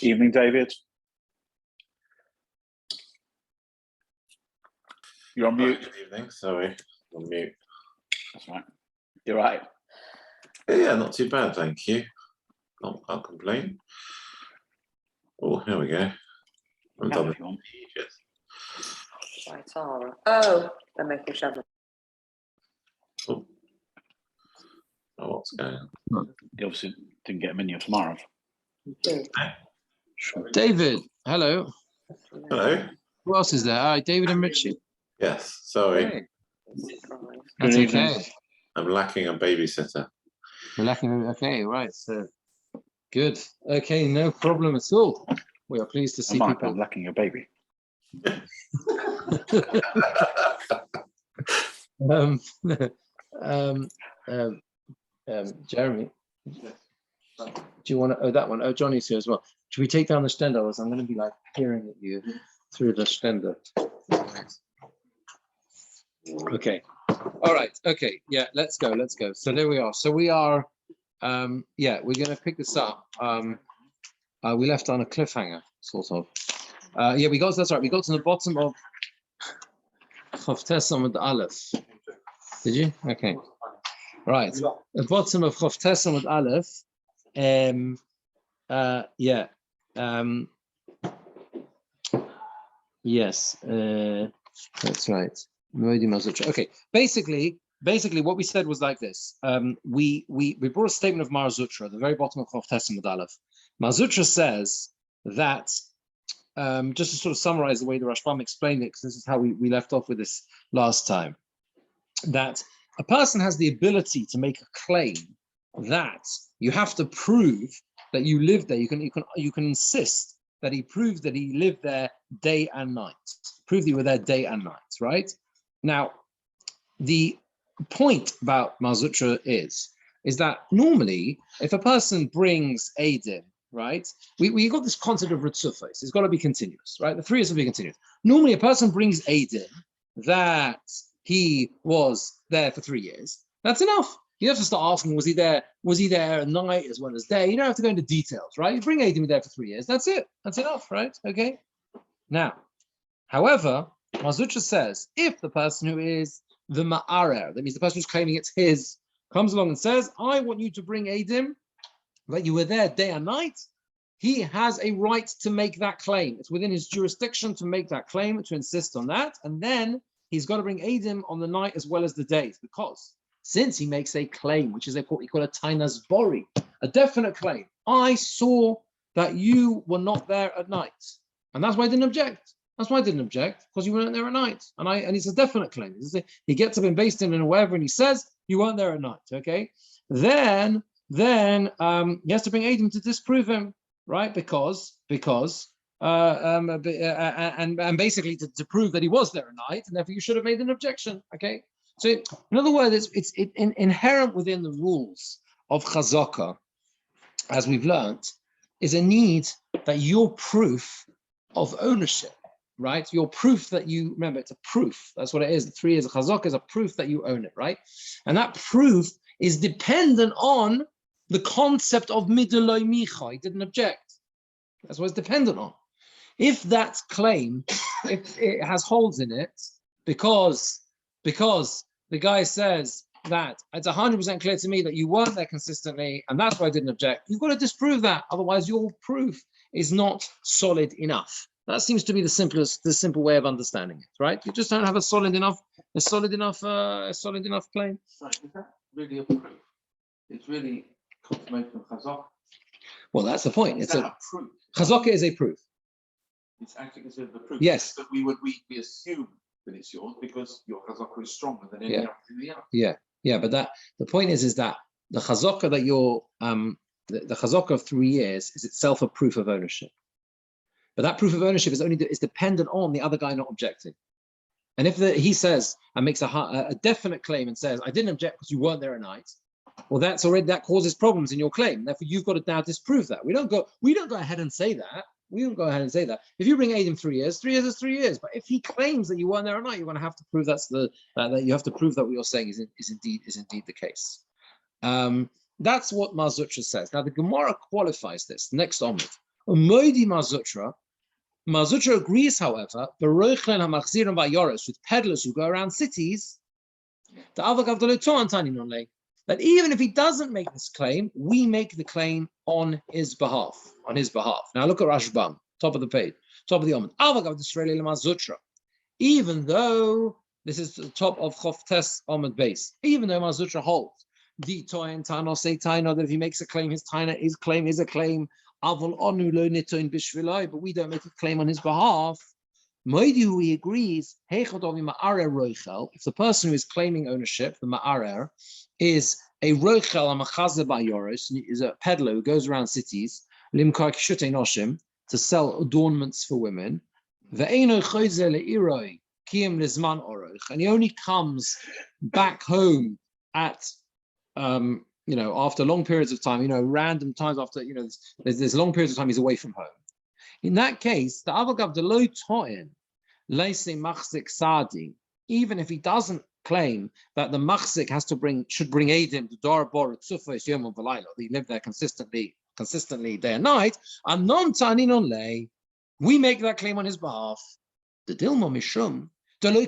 Evening, David. You're on mute. Good evening. Sorry, on mute. That's right. You're right. Yeah, not too bad, thank you. Can't complain. Oh, here we go. I'm done with it. Right, Tara. Oh, they're making shadow. Oh, what's going on? You obviously didn't get a menu tomorrow. David, hello. Hello. Who else is there? Hi, David and Richie. Yes, sorry. Hey. That's Good okay. evening. I'm lacking a babysitter. We're lacking. Okay, right. So good. Okay, no problem at all. We are pleased to see Mark, people. I'm lacking a baby. Jeremy, do you want to? Oh, that one. Oh, Johnny's here as well. Should we take down the stender? Or I'm going to be like peering at you through the stender. Okay. All right. Okay. Yeah. Let's go. Let's go. So there we are. So we are. Yeah, we're going to pick this up. We left on a cliffhanger, sort of. Yeah, we got. That's right. We got to the bottom of Chof Amud Aleph. Did you? Okay. Right. The bottom of Chof Amud Aleph. Yeah. Yes. That's right. Okay. Basically, what we said was like this. We brought a statement of Mar Zutra at the very bottom of Chof Amud Aleph. Mar Zutra says that. Just to sort of summarize the way the Rashbam explained it, because this is how we left off with this last time, that a person has the ability to make a claim that you have to prove that you lived there. You can insist that he proved that he lived there day and night. Prove that you were there day and night, right? Now, the point about Mar Zutra is that normally, if a person brings Eidim, right? We got this concept of Ritzufos. It's got to be continuous, right? The 3 years will be continuous. Normally, a person brings Eidim that he was there for 3 years. That's enough. You have to start asking, was he there at night as well as day? You don't have to go into details, right? You bring Eidim there for 3 years. That's it. That's enough, right? Okay. Now, however, Mar Zutra says, if the person who is the Ma'arer, that means the person who's claiming it's his, comes along and says, I want you to bring Eidim that you were there day and night, he has a right to make that claim. It's within his jurisdiction to make that claim, to insist on that, and then he's got to bring Eidim on the night as well as the days, because since he makes a claim, which is what we call a tainas bori, a definite claim, I saw that you were not there at night, and that's why I didn't object. That's why I didn't object, because you weren't there at night, and it's a definite claim. He gets up in Beis Din and whatever, and he says you weren't there at night. Okay, then he has to bring Eidim to disprove him, right? Because and basically to prove that he was there at night, and therefore you should have made an objection. Okay, so in other words, it's inherent within the rules of Chazaka, as we've learned, is a need that your proof of ownership, right? Your proof that you remember, it's a proof. That's what it is. The 3 years of Chazaka is a proof that you own it, right? And that proof is dependent on the concept of midoloi micha. He didn't object. That's what it's dependent on. If that claim, if it has holes in it, because the guy says that it's 100% clear to me that you weren't there consistently, and that's why I didn't object, you've got to disprove that. Otherwise, your proof is not solid enough. That seems to be the simple way of understanding it, right? You just don't have a solid enough claim. Right, is that really a proof? It's really confirmation of Chazaka. Well, that's the point. It's a proof. Chazaka is a proof. It's actually considered a proof. Yes. But we assume that it's yours because your Chazaka is stronger than anything else. Yeah. But the point is that the Chazaka that you're the Chazaka of 3 years is itself a proof of ownership. But that proof of ownership is dependent on the other guy not objecting. And if he says and makes a definite claim and says, I didn't object because you weren't there at night, well, that causes problems in your claim. Therefore, you've got to now disprove that. We don't go ahead and say that. We don't go ahead and say that. If you bring Eidim 3 years, 3 years is 3 years. But if he claims that you weren't there at night, you're going to have to prove that you have to prove that what you're saying is indeed the case. That's what Mar Zutra says. Now the Gemora qualifies this. Next onward. Moidi Mazutra. Mazutra agrees, however, with peddlers who go around cities, that even if he doesn't make this claim, we make the claim on his behalf. Now look at Rashbam, top of the page, top of the Amud. Even though this is the top of Choftes Amud base, even though Mazutra holds that if he makes a claim, his claim is a claim, but we don't make a claim on his behalf. Moidi, he agrees, if the person who is claiming ownership, the ma'arer, is a roichel, a machazer bayoros, is a peddler who goes around cities, limkar kshutei noshim, to sell adornments for women, and he only comes back home at after long periods of time, random times after, there's long periods of time he's away from home. In that case, the avagav deloy to'en leise machzik sadi, even if he doesn't claim that the machzik should bring edim to dar bor tzufos yom v'layla, he lived there consistently day and night, and non tanin on lay, we make that claim on his behalf. The dilma mishum. Maybe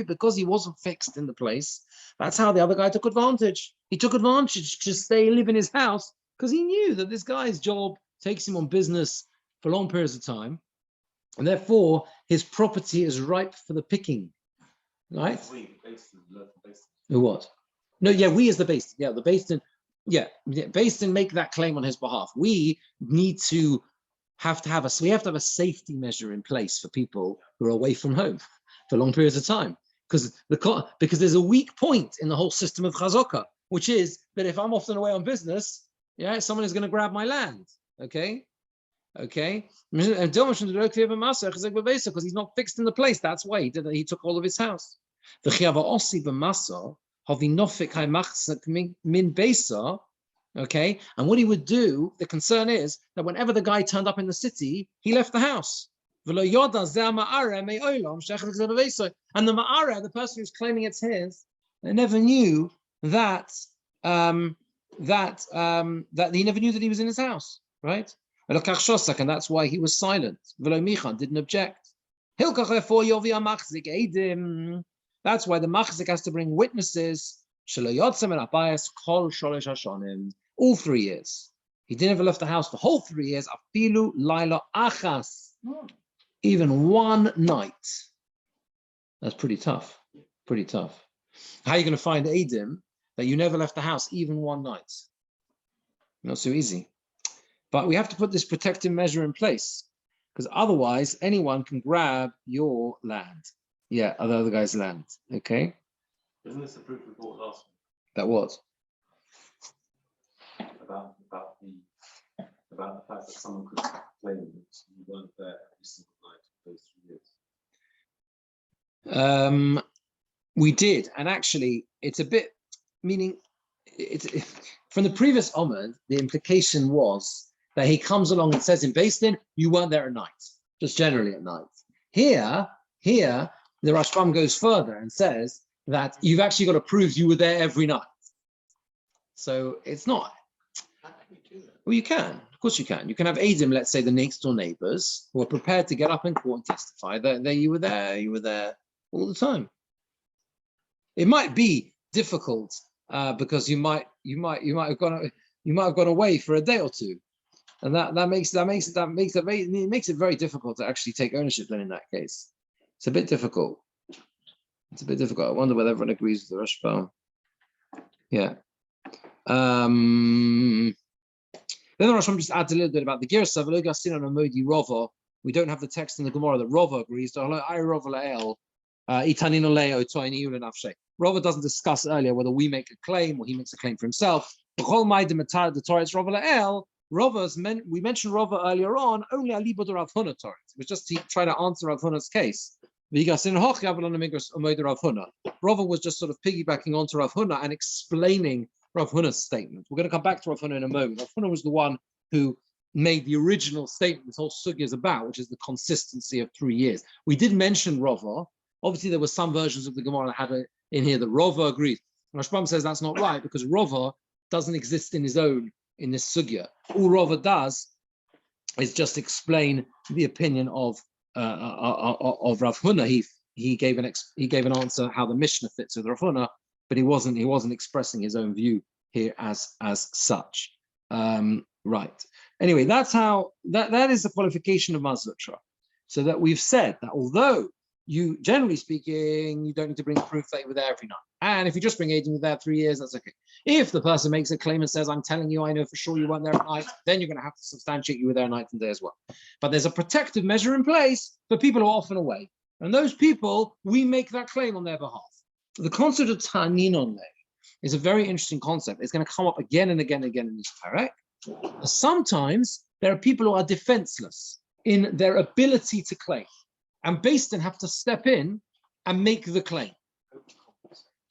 because he wasn't fixed in the place, that's how the other guy took advantage. He took advantage to live in his house because he knew that this guy's job takes him on business for long periods of time, and therefore his property is ripe for the picking. Right? Who what? No, yeah, we as the Beis Din. Yeah, the Beis Din. Yeah, Beis Din make that claim on his behalf. We need to have a safety measure in place for people who are away from home for long periods of time, because there's a weak point in the whole system of chazaka, which is that if I'm often away on business, someone is going to grab my land. Okay, because he's not fixed in the place. That's why he took all of his house. Okay, and what he would do, the concern is that whenever the guy turned up in the city, he left the house. And the ma'ara, the person who's claiming it's his, they never knew that he never knew that he was in his house, right? And that's why he was silent. Didn't object. That's why the machzik has to bring witnesses. All 3 years. He never left the house the whole 3 years. Afilu laila achas. Even one night. That's pretty tough. Pretty tough. How are you going to find Edim that you never left the house even one night? Not so easy. But we have to put this protective measure in place, because otherwise anyone can grab your land. Yeah, the other guy's land. Okay. Isn't this the proof we bought last week? That what? About the fact that someone could claim that you weren't there every single night for those 3 years. We did, and actually, it's a bit meaning. From the previous Omid, the implication was that he comes along and says in Beis Din, you weren't there at night, just generally at night. Here, the Rashbam goes further and says that you've actually got to prove you were there every night. So it's not. Well, you can. Of course you can. You can have Edim, let's say the next door neighbors, who are prepared to get up in court and testify that you were there all the time. It might be difficult because you might have gone away for a day or two, and that makes it very difficult to actually take ownership. Then in that case, it's a bit difficult. I wonder whether everyone agrees with the Rashbam. Yeah. Then the Rashbam just adds a little bit about the Girsa. We don't have the text in the Gemora that Rava agrees. Rava doesn't discuss earlier whether we make a claim or he makes a claim for himself. We mentioned Rava earlier on, only Alibud Rav Huna Torah. It was just trying to answer Rav Huna's case. Rava was just sort of piggybacking onto Rav Huna and explaining Rav Huna's statement. We're going to come back to Rav Huna in a moment. Rav Huna was the one who made the original statement this whole sugya is about, which is the consistency of 3 years. We did mention Rava. Obviously, there were some versions of the Gemara that had it in here that Rava agrees. Rashbam says that's not right because Rava doesn't exist in his own in this sugya. All Rava does is just explain the opinion of Rav Huna. He gave an answer how the Mishnah fits with Rav Huna, but he wasn't expressing his own view here as such. Right. Anyway, that's how that is the qualification of Mazutra. So that we've said that although you, generally speaking, you don't need to bring proof that you were there every night. And if you just bring agent, you were there 3 years, that's okay. If the person makes a claim and says, I'm telling you, I know for sure you weren't there at night, then you're going to have to substantiate you were there night and day as well. But there's a protective measure in place for people who are often away. And those people, we make that claim on their behalf. The concept of ta'anin on is a very interesting concept. It's going to come up again and again and again in this parak. Sometimes there are people who are defenseless in their ability to claim. And Basin have to step in and make the claim.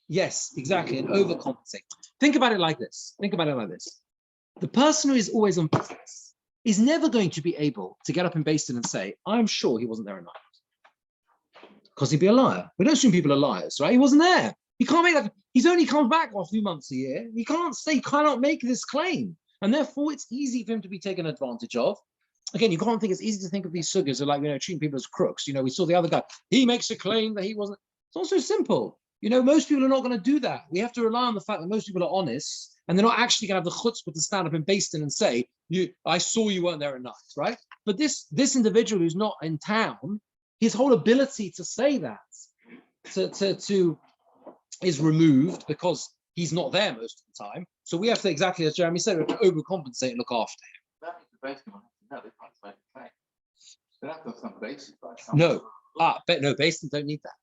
Yes, exactly, and overcompensate. Think about it like this. The person who is always on business is never going to be able to get up in Basin and say, I'm sure he wasn't there at night. Because he'd be a liar. We don't assume people are liars, right? He wasn't there. He can't make that. He's only comes back a few months a year. He cannot make this claim. And therefore, it's easy for him to be taken advantage of. Again, you can't think it's easy to think of these sugyas as like, treating people as crooks. We saw the other guy. He makes a claim that he wasn't. It's also simple. Most people are not going to do that. We have to rely on the fact that most people are honest and they're not actually going to have the chutzpah to stand up in Basin and say, I saw you weren't there at night, right? But this individual who's not in town, his whole ability to say that is removed because he's not there most of the time. So we have to, exactly as Jeremy said, we have to overcompensate and look after him. No, Basin don't need that.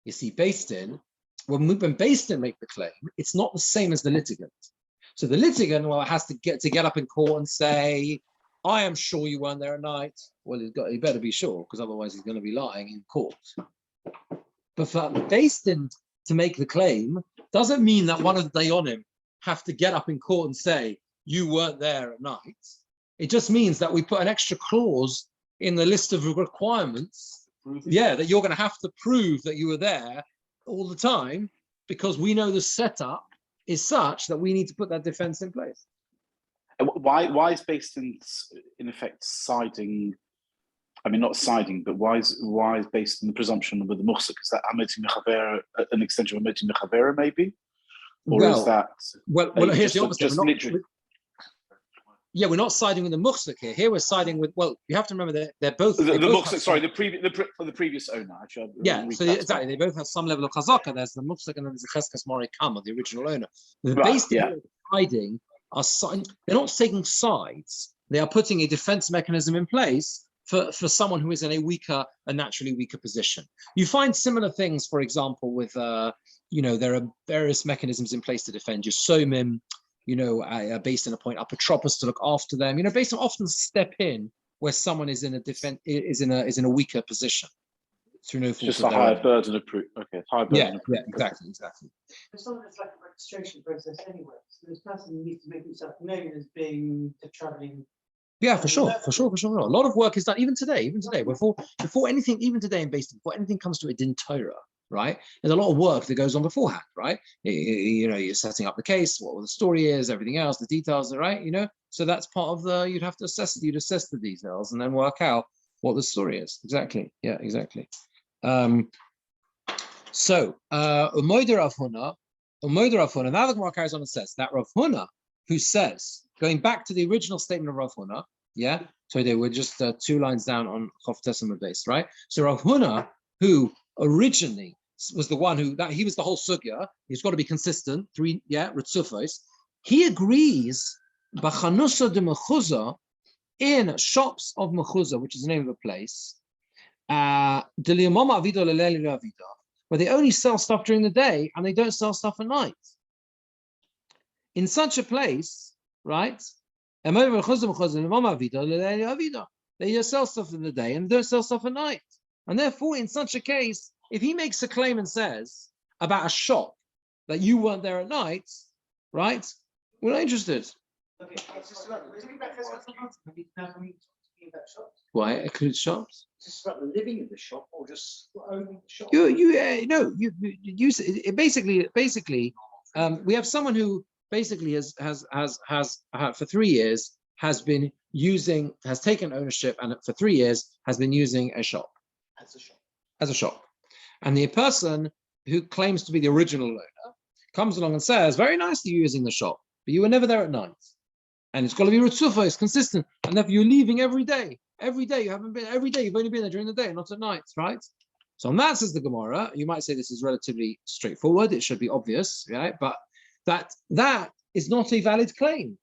You see, Basin, when Basin make the claim, it's not the same as the litigant. So the litigant, has to get up in court and say, I am sure you weren't there at night. Well, he better be sure, because otherwise he's going to be lying in court. But for Basin to make the claim doesn't mean that one of the dayonim have to get up in court and say, you weren't there at night. It just means that we put an extra clause in the list of requirements, that you're going to have to prove that you were there all the time, because we know the setup is such that we need to put that defense in place. Why is based in effect siding? I mean, not siding, but why is based on the presumption with the muhsik? Is that an extension of amoti mechavera, maybe? Or is that? Well, here's the opposite. We're not siding with the muhsik here. Here we're siding with. Well, you have to remember that they're both. The muhsik. Sorry, the previous owner. Actually, so exactly, they both have some level of chazaka. There's the muhsik and then there's the cheskas mori kama, the original owner. The siding are they're not taking sides. They are putting a defense mechanism in place for someone who is in a naturally weaker position. You find similar things, for example, with there are various mechanisms in place to defend your somim. Based on a point, apotropos to look after them. Based on often step in where someone is in a weaker position through no fault. Just a higher burden of proof. Okay, higher burden of proof. Yeah, exactly. It's not like a registration process anyway. So this person needs to make himself known as being traveling. Yeah, for sure. A lot of work is done even today. Before anything, even today in Based, before anything comes to a din Torah. Right, there's a lot of work that goes on beforehand, right? You're setting up the case, what the story is, everything else, the details, right? So that's part of you'd have to assess it. You'd assess the details and then work out what the story is. Exactly. Yeah, exactly. So Umoider Rav Huna. Now the Gemara carries on and says that Rav Huna, who says, going back to the original statement of Rav Huna, so they were just 2 lines down on Chof Testament base, right? So Rav Huna, who originally was the one he was the whole sugya. He's got to be consistent. 3, ritzufos. He agrees b'chanusa de mechuzah in shops of mechuzah, which is the name of a place, where they only sell stuff during the day and they don't sell stuff at night. In such a place, right? They just sell stuff in the day and don't sell stuff at night. And therefore, in such a case, if he makes a claim and says about a shop that you weren't there at night, right? We're not interested. Why it includes shops? Just about the living in the shop or just owning the shop? You basically, we have someone who basically has for 3 years has taken ownership, and for 3 years has been using a shop. As a shop. And the person who claims to be the original owner comes along and says, very nicely you're using the shop, but you were never there at night. And it's got to be Ritzufa, it's consistent. And therefore you're leaving every day. Every day you haven't been, every day you've only been there during the day, not at night, right? So on that says the Gemora, you might say this is relatively straightforward, it should be obvious, right? But that is not a valid claim.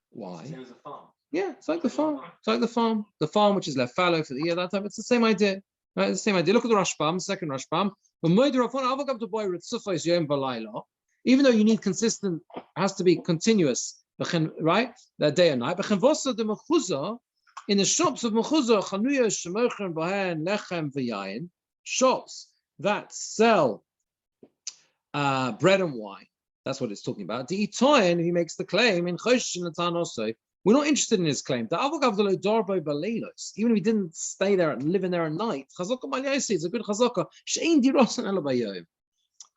Why? It was a farm. Yeah, it's like the farm. It's like the farm. The farm which is left fallow for the year that time. It's the same idea. Right, it's the same idea. Look at the Rashbam, second Rashbam. Even though you need consistent, has to be continuous, right? That day and night. In the shops of Mechuzah, shops that sell bread and wine. That's what it's talking about. The Itoyan, he makes the claim in also. We're not interested in his claim. Even if he didn't stay there and live in there at night, it's a good chazaka.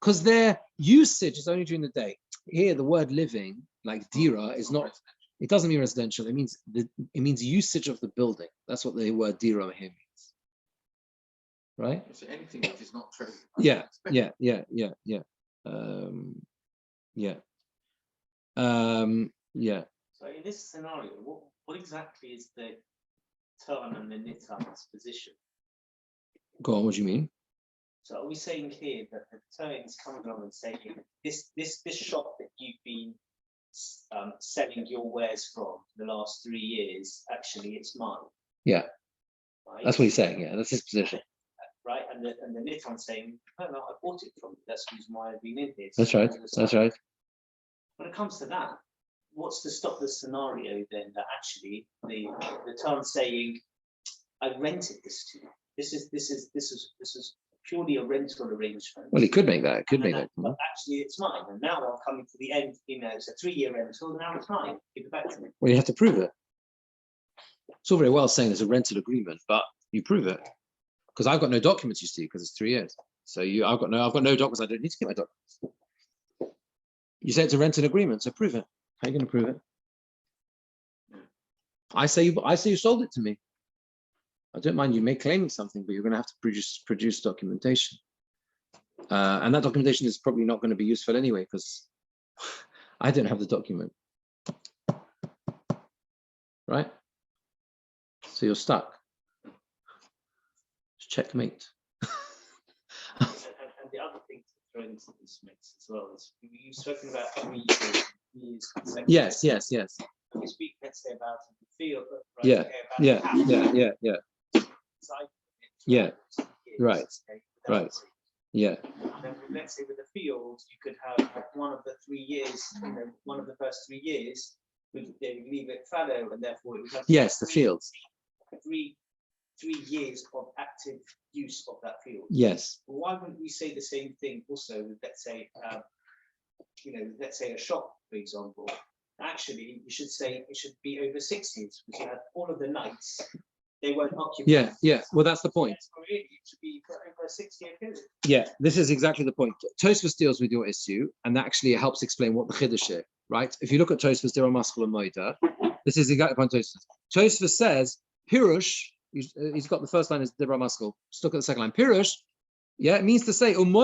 Because their usage is only during the day. Here, the word living, like dira, is not. It doesn't mean residential. It means usage of the building. That's what the word dira here means. Right? So anything which is not true. Yeah. So in this scenario, what exactly is the turn and the nitan's position? Go on, what do you mean? So are we saying here that the turn is coming along and saying this shop that you've been selling your wares from the last 3 years, actually it's mine? Yeah. Right? That's what he's saying, yeah, that's his position. Right, and the nitan saying, no, I bought it from you. That's the reason why I've been in here. That's right. That's right. When it comes to that, what's to stop the scenario then that actually the turn saying, I rented this to you. This is purely a rental arrangement. Well, he could make that. But actually, it's mine. And now I'm coming to the end. It's a 3-year rental. And now it's mine. Give it back to me. Well, you have to prove it. It's all very well saying there's a rental agreement, but you prove it. Because I've got no documents, you see, because it's 3 years. So I've got no documents. I don't need to get my documents. You say it's a rental agreement, so prove it. How are you going to prove it? I say you sold it to me. I don't mind you may claiming something, but you're going to have to produce documentation. And that documentation is probably not going to be useful anyway, because I don't have the document. Right? So you're stuck. Checkmate. And the other thing to throw into this mix as well is you've spoken about 3 years. Yes. When we speak, let's say, about the field. Right? Yeah. Right. Yeah. And then let's say with the field, you could have one of the 3 years, one of the first 3 years, they would leave it fallow, and therefore it would have the fields. 3 years of active use of that field. Yes. Well, why wouldn't we say the same thing also with, let's say, let's say a shop, for example? Actually, you should say it should be over 6 years, because you had all of the nights, they weren't occupied. Yeah. Well, that's the point. So really, it should be over a 6-year period. Yeah, this is exactly the point. Tosfos deals with your issue, and that actually helps explain what the chiddush is, right? If you look at Tosfos, there are maskul and moida. This is exactly the point. Tosfos says, Pirush, he's got the first line is Dibra Maskul. Just look at the second line. Pirush, it means to say, and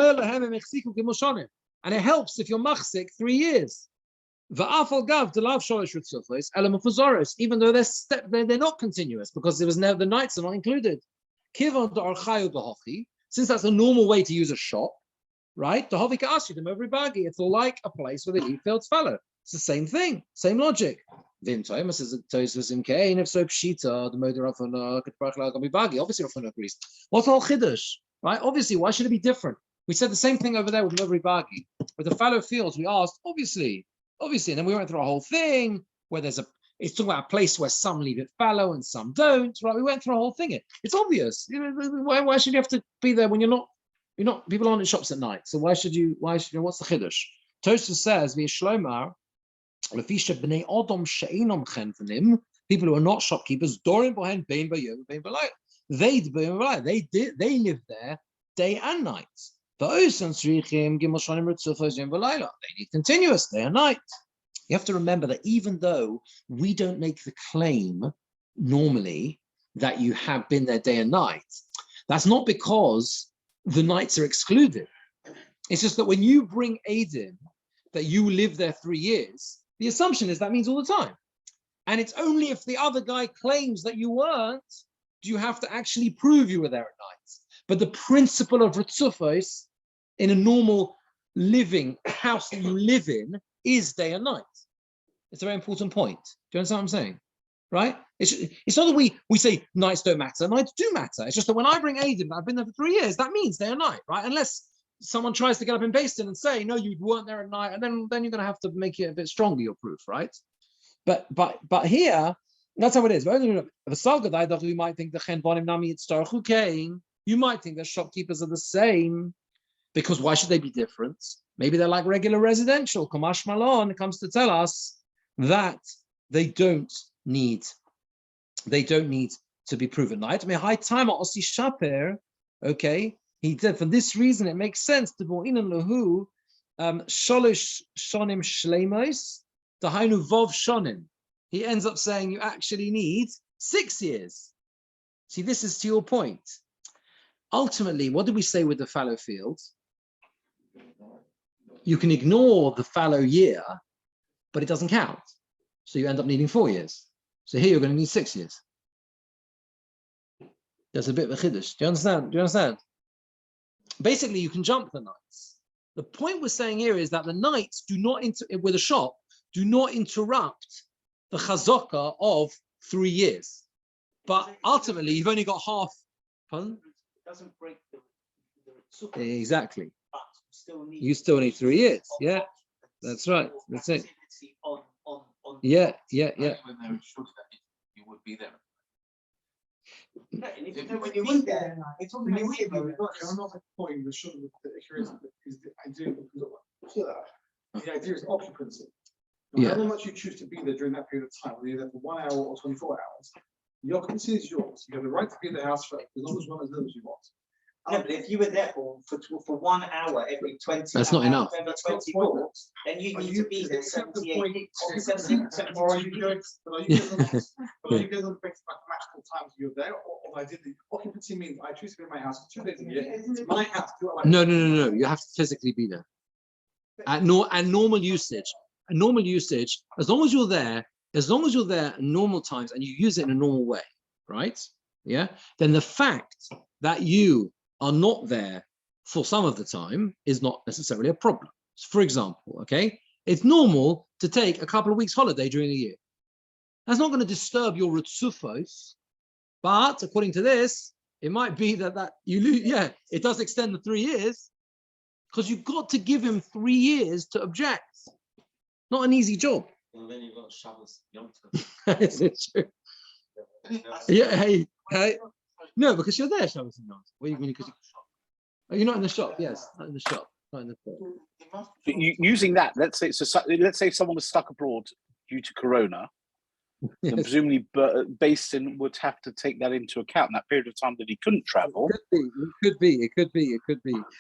it helps if you're machzik 3 years. Even though they're not continuous, because there was never, the nights are not included. Since that's a normal way to use a shop, right? It's like a place where the leaf fields fallow. It's the same thing, same logic. Obviously, Rafa agrees. What's all chiddush, right? Obviously, why should it be different? We said the same thing over there with Mevri Bagi. With the fallow fields, we asked, obviously, and then we went through a whole thing where it's talking about a place where some leave it fallow and some don't, right? We went through a whole thing. It's obvious. Why should you have to be there when you're not, people aren't in shops at night. So what's the chiddush? Tosfos says, v'yishlomar, people who are not shopkeepers, they live there day and night. They need continuous day and night. You have to remember that even though we don't make the claim normally that you have been there day and night, that's not because the nights are excluded. It's just that when you bring Eidim that you live there 3 years, the assumption is that means all the time. And it's only if the other guy claims that you weren't, do you have to actually prove you were there at night. But the principle of Ritzufos in a normal living house that you live in is day and night. It's a very important point. Do you understand what I'm saying? Right? It's not that we say nights don't matter. Nights do matter. It's just that when I bring Aidim, I've been there for 3 years, that means day and night, right? Unless someone tries to get up in Baston and say, no, you weren't there at night, and then you're going to have to make it a bit stronger, your proof, right? But here, that's how it is. We might think the Chen Bonim Nami Yitztarchu Kain. You might think that shopkeepers are the same, because why should they be different? Maybe they're like regular residential. Kamash Malon comes to tell us that they don't need to be proven night. I mean, high time Osi Shaper, okay. He did for this reason. It makes sense to bo inan lahu sholish shonim shleimos dahainu vov shonim. He ends up saying you actually need 6 years. See, this is to your point. Ultimately, what did we say with the fallow fields? You can ignore the fallow year, but it doesn't count. So you end up needing 4 years. So here you're going to need 6 years. There's a bit of a chiddush. Do you understand? Do you understand? Basically, you can jump the nights. The point we're saying here is that the nights do not, with a shop, do not interrupt the chazaka of 3 years. But ultimately, you've only got half. Pardon? It doesn't break the Exactly. but you still need 3 years. Yeah, that's right. That's it. Yeah. You would be there. No, and if you When you be went there, there, it's when you only went there, I'm not pointing the short is the idea the idea is occupancy. Now, however much you choose to be there during that period of time, whether you're there for 1 hour or 24 hours, the occupancy is yours. You have the right to be in the house for as long as you want. No, but if you were there for 1 hour every 20, That's not enough. every 24, then you need to be there 78 or 72 Or are you going weeks. but are you going to fix mathematical times you're there, or I did the occupancy means I choose to be in my house for 2 days a year. It's my house. No. You have to physically be there. And normal usage, as long as you're there at normal times and you use it in a normal way, right? Yeah. Then the fact that you are not there for some of the time is not necessarily a problem. So for example, okay, it's normal to take a couple of weeks holiday during the year. That's not going to disturb your ritzufos, but according to this, it might be that you lose. Yeah, it does extend the 3 years because you've got to give him 3 years to object. Not an easy job. Well, then you've got Shabbos Yom Is it true? Yeah. Hey. No, because you're there, Shabbos and Yom. What do you mean? Are you not in the shop? Yes, not in the shop. Not in the shop. But using that, let's say someone was stuck abroad due to Corona, then Yes. presumably Baston would have to take that into account, that period of time that he couldn't travel. It could be.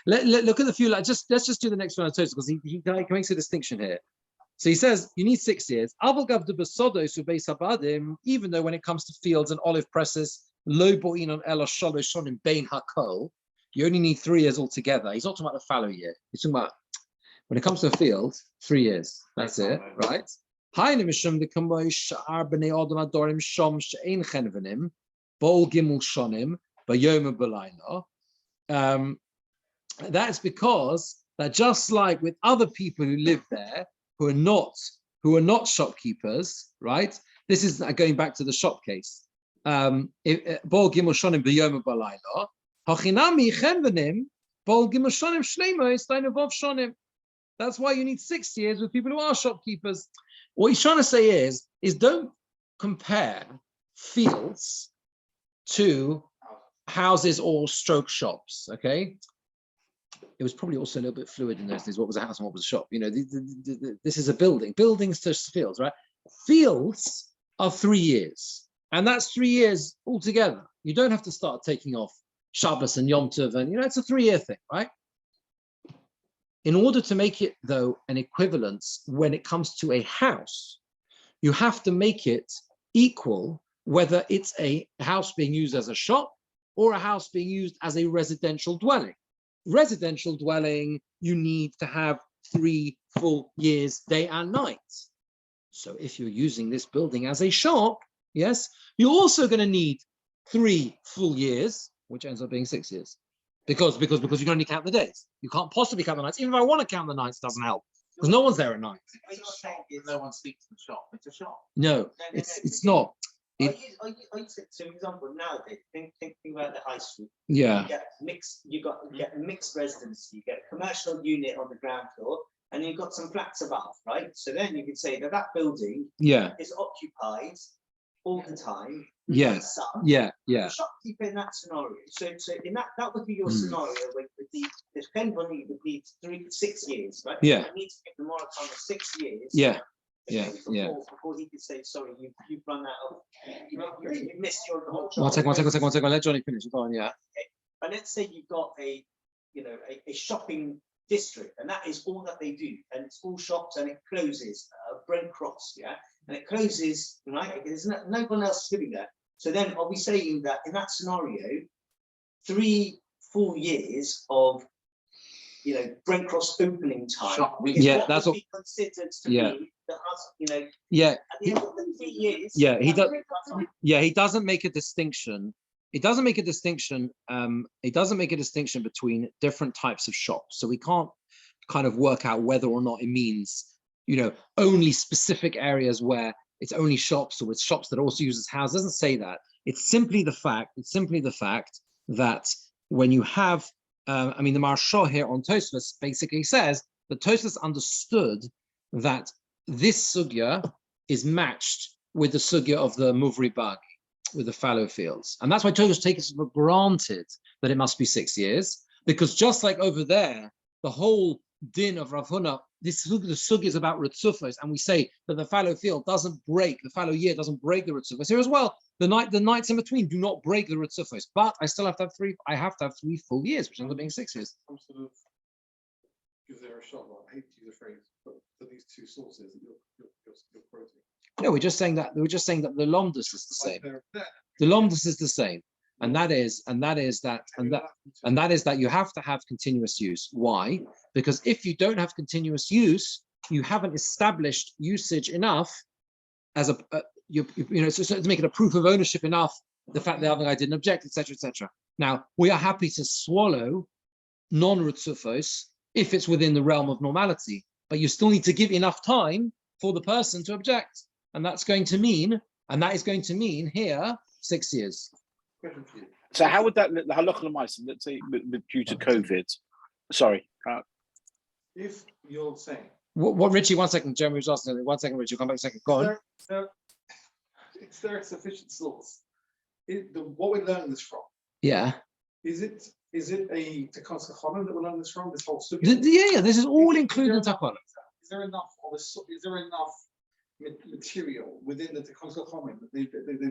Look at the few. Let's just do the next one because he makes a distinction here. So he says you need 6 years. Even though when it comes to fields and olive presses, you only need 3 years altogether. He's not talking about the fallow year. He's talking about when it comes to a field, 3 years. That's it, right? That's because that just like with other people who live there who are not shopkeepers, right? This is going back to the shop case. That's why you need 6 years with people who are shopkeepers. What he's trying to say is don't compare fields to houses or stroke shops, okay? It was probably also a little bit fluid in those days. What was a house and what was a shop? You know, this is a building. Buildings to fields, right? Fields are 3 years. And that's 3 years altogether. You don't have to start taking off Shabbos and Yom Tov. And, it's a 3 year thing, right? In order to make it, though, an equivalence when it comes to a house, you have to make it equal whether it's a house being used as a shop or a house being used as a residential dwelling. Residential dwelling, you need to have 3 full years, day and night. So if you're using this building as a shop, yes, you're also going to need 3 full years, which ends up being 6 years. Because you can only count the days. You can't possibly count the nights. Even if I want to count the nights, it doesn't help. Because no one's there at night. No one speaks in the shop. It's a shop. No, it's not. I use, so for example, nowadays, think about the high street. Yeah. You get mixed residency, you get a commercial unit on the ground floor, and you've got some flats above, right? So then you could say that building is occupied all the time. Yes. The shopkeeper in that scenario. So in that would be your scenario with the depend on you would need 6 years, right? Yeah. You need to give the moratorium of 6 years. Yeah. Before he could say, sorry, you've run out of, you missed your whole job. One second. Let Johnny finish. Go on, yeah. Okay. But let's say you've got a shopping district, and that is all that they do, and it's all shops, and it closes. Brent Cross, yeah, and it closes, right? There's no one else living there. So then, are we saying that in that scenario, 3 full years of Brent Cross opening time? That's what we considered to be the house, at the end of the 3 years. He doesn't make a distinction. It doesn't make a distinction. It doesn't make a distinction between different types of shops. So we can't kind of work out whether or not it means, only specific areas where it's only shops, or it's shops that also uses houses. It doesn't say that. It's simply the fact. That when you have, the Maharsha here on Tosfos basically says that Tosfos understood that this sugya is matched with the sugya of the Muvri Bag, with the fallow fields. And that's why Tosfos takes it for granted that it must be 6 years, because just like over there, the whole din of Rav Huna, the sugya is about Ritzufos, and we say that the fallow field doesn't break, the fallow year doesn't break the Ritzufos. Here as well, the nights in between do not break the Ritzufos, but I still have to have 3, I have to have 3 full years, which ends up being 6 years. I'm sort of give there a shot. I hate to use the phrase, but for these 2 sources that you're quoting. No, we're just saying that the lomdus is the same. The lomdus is the same, and that is that you have to have continuous use. Why? Because if you don't have continuous use, you haven't established usage enough as so to make it a proof of ownership enough. The fact that the other guy didn't object, etc., etc. Now we are happy to swallow non-ritzufos if it's within the realm of normality, but you still need to give enough time for the person to object. And that is going to mean here 6 years. So how would that the halacha l'maisa, let's say due to COVID? Sorry. If you're saying what Richie, 1 second, Jeremy was asking. 1 second, Richie, come back a second. Go on. Is there a sufficient source? What we're learning this from? Yeah. Is it a Tekos Chaim that we're learning this from? This whole story? Yeah. This is all included in Takwana. Is there enough material within the Tekos Chaim that they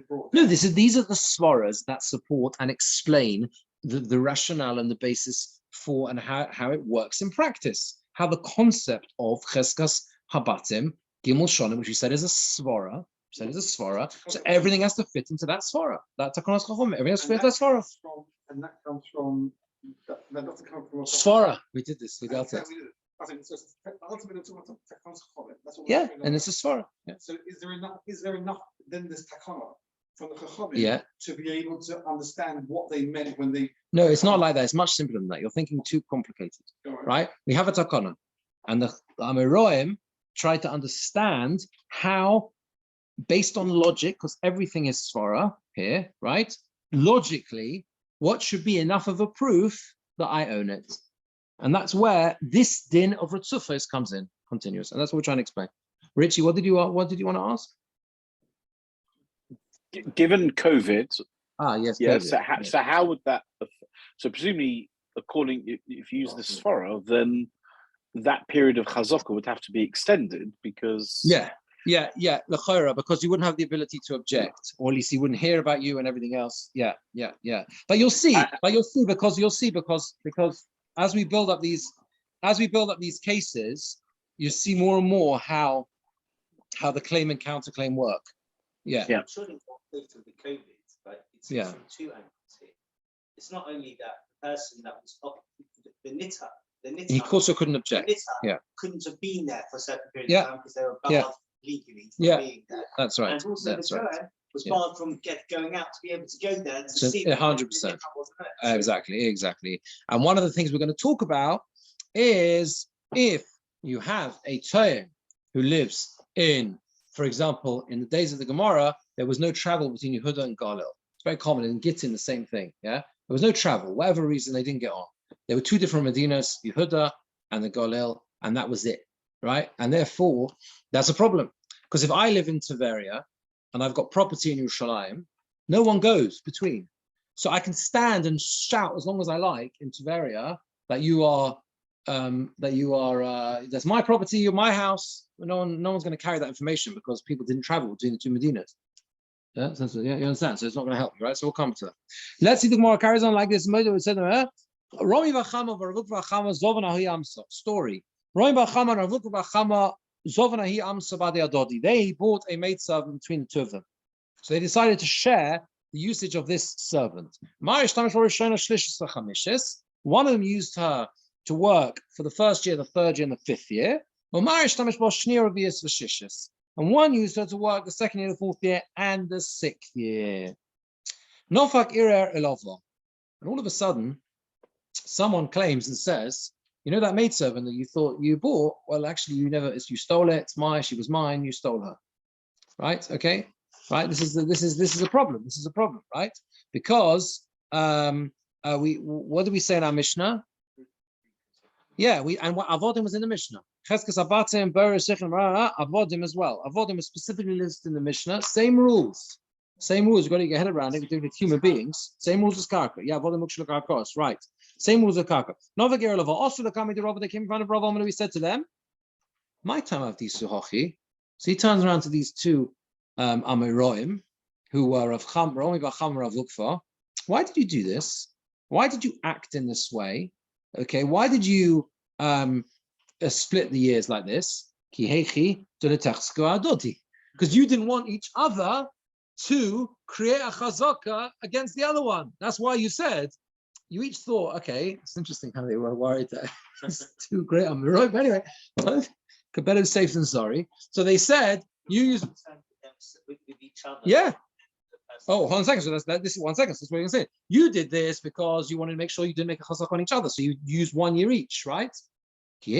brought? No, these are the svaras that support and explain the rationale and the basis for and how it works in practice. How the concept of Cheskas Habatim Gimel Shonim, which we said is a svara, so everything has to fit into that svara. That Takonos Chacham, everything has to fit into that svara. And that comes from that doesn't come from a svara. We did this. We dealt it. I think it's just ultimately Tekos Chaim. Yeah, and it's a svara. Yeah. So is there enough then this takana from the Chachamim to be able to understand what they meant when they? No, it's not like that. It's much simpler than that. You're thinking too complicated, right? We have a takana, and the Amoraim try to understand how, based on logic, because everything is svara here, right? Logically, what should be enough of a proof that I own it? And that's where this din of Ritzufos comes in, continuous. And that's what we're trying to explain. Richie, what did you want to ask? Given COVID, yes. Yeah. COVID, so how would that? So presumably, if you use the svara, then that period of chazaka would have to be extended because. L'chora, because you wouldn't have the ability to object, or at least he wouldn't hear about you and everything else. Yeah. But you'll see, because as we build up these as we build up these cases, you see more and more how the claim and counterclaim work. Yeah. Yeah. Surely what played through the COVID, but it's Yeah. from two angles here. It's not only that the person that was the knitter, He also couldn't the object. knitter Yeah. couldn't have been there for a certain period Yeah. of time because they were Yeah. barred legally from Yeah. being there. That's right. And also That's the right. Kohen was Yeah. barred from going out to be able to go there to So, see 100%. the wasn't there. So Exactly. And one of the things we're going to talk about is if you have a Tohen who lives in, for example, in the days of the Gemora, there was no travel between Yehuda and Galil. It's very common in Gittin, the same thing. Yeah, there was no travel. Whatever reason, they didn't get on. There were two different Medinas, Yehuda and the Galil, and that was it, right? And therefore, that's a problem. Because if I live in Tiberia and I've got property in Yerushalayim, no one goes between. So I can stand and shout as long as I like in Tiberia that that's my property, you're my house. No one's going to carry that information because people didn't travel between the two Medinas. Yeah, you understand? So it's not going to help you, right? So we'll come to that. Let's see the Gemara carries on like this. Story. Romi Bachama Zovanahi Amsa Badi Adodi. They bought a maidservant between the two of them. So they decided to share the usage of this servant. One of them used her to work for the first year, the third year, and the fifth year. And one used her to work the second year, the fourth year, and the sixth year. And all of a sudden, someone claims and says, you know that maidservant that you thought you bought? Well, actually, you stole it. It's mine. She was mine. You stole her. Right? Okay. Right. This is a problem. This is a problem, right? Because what did we say in our Mishnah? Yeah, Avodim was in the Mishnah. Cheskes Abatim, Beres, Avodim as well. Avodim is specifically listed in the Mishnah. Same rules. You've got to get your head around it. We're doing it with human beings. Same rules as Karka. Yeah, Avodim Mukshul Karkos. Right. Same rules as Karka. Novagir Lava. Also, the coming to Rabba, they came in front of Rabba, and we said to them, my time of these Suhochi. So he turns around to these two Amiroim, who were of Romi Bacham Rav Lukfa. Why did you do this? Why did you act in this way? Okay, why did you split the years like this? Because you didn't want each other to create a chazaka against the other one. That's why you said, you each thought, okay, it's interesting how they were worried that it's too great on the road. But anyway, better safe than sorry. So they said, you use with each other. Yeah. Oh, 1 second. So this is 1 second. So that's what you're saying. You did this because you wanted to make sure you didn't make a chazaka on each other. So you used 1 year each, right? So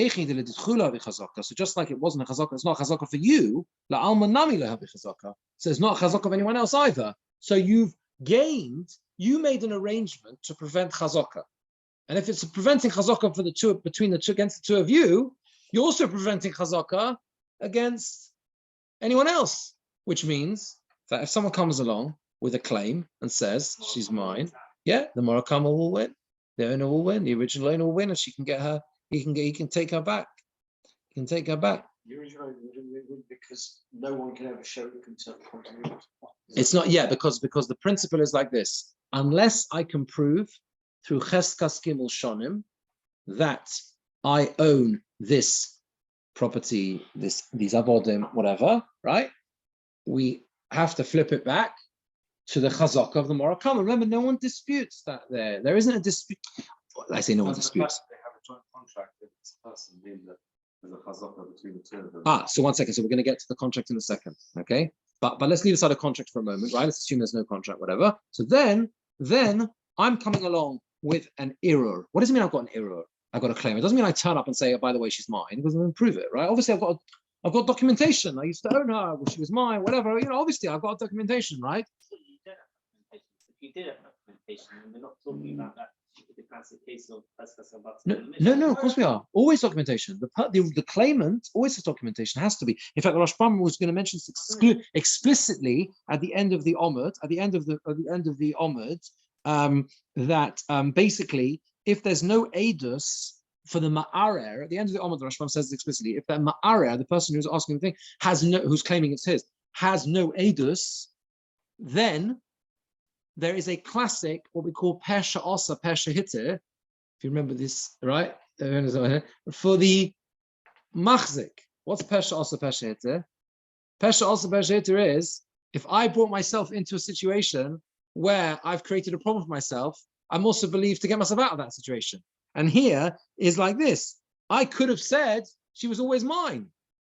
just like it wasn't a chazaka, it's not a chazaka for you. So it's not a chazaka of anyone else either. So you made an arrangement to prevent chazaka. And if it's preventing chazaka for against the two of you, you're also preventing chazaka against anyone else, which means that if someone comes along with a claim and says she's mine, yeah, the Morakama will win. The owner will win. The original owner will win, and she can get her. He can take her back. He can take her back. The original owner wouldn't win because no one can ever show the continuity. It's not because the principle is like this: unless I can prove through Cheskas Gimel Shonim that I own this property, these avodim, whatever, right? We have to flip it back to the chazaka of the Morakama. Remember, no one disputes that there. There isn't a dispute. I say no one disputes. They have a joint contract with this person in there's a chazaka between the two of them. So 1 second. So we're going to get to the contract in a second, okay? But let's leave aside a contract for a moment, right? Let's assume there's no contract, whatever. So then I'm coming along with an error. What does it mean I've got an error? I've got a claim. It doesn't mean I turn up and say, oh, by the way, she's mine. It doesn't prove it, right? Obviously, I've got documentation. I used to own her. Well, she was mine, whatever. Obviously, I've got documentation, right? If you did have documentation, and we're not talking about that. The classic case of No, of course we are. Always documentation. The claimant always has documentation. Has to be. In fact, the Rosh Hashanah was going to mention this explicitly at the end of the Omid. At the end of the Omid, that basically, if there's no edus for the ma'arer, at the end of the Omid, the Rosh Hashanah says explicitly, if that ma'arer, the person who's asking the thing, who's claiming it's his, has no edus, then there is a classic, what we call Pesha Osa, Pesha Hitter. If you remember this, right? For the machzik, what's pesha also pesha heter? Pesha also pesha heter is if I brought myself into a situation where I've created a problem for myself, I'm also believed to get myself out of that situation. And here is like this. I could have said she was always mine,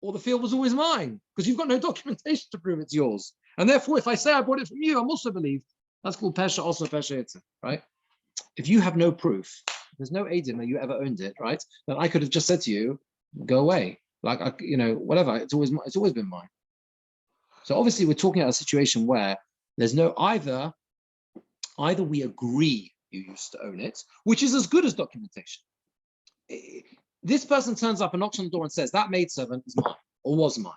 or the field was always mine, because you've got no documentation to prove it's yours. And therefore, if I say I bought it from you, I'm also believed. That's called pesha also pesha heter, right? If you have no proof, there's no edim that you ever owned it, right? Then I could have just said to you, go away. Like, whatever, it's always been mine. So obviously we're talking about a situation where there's no either we agree you used to own it, which is as good as documentation. This person turns up and knocks on the door and says, that maidservant is mine or was mine.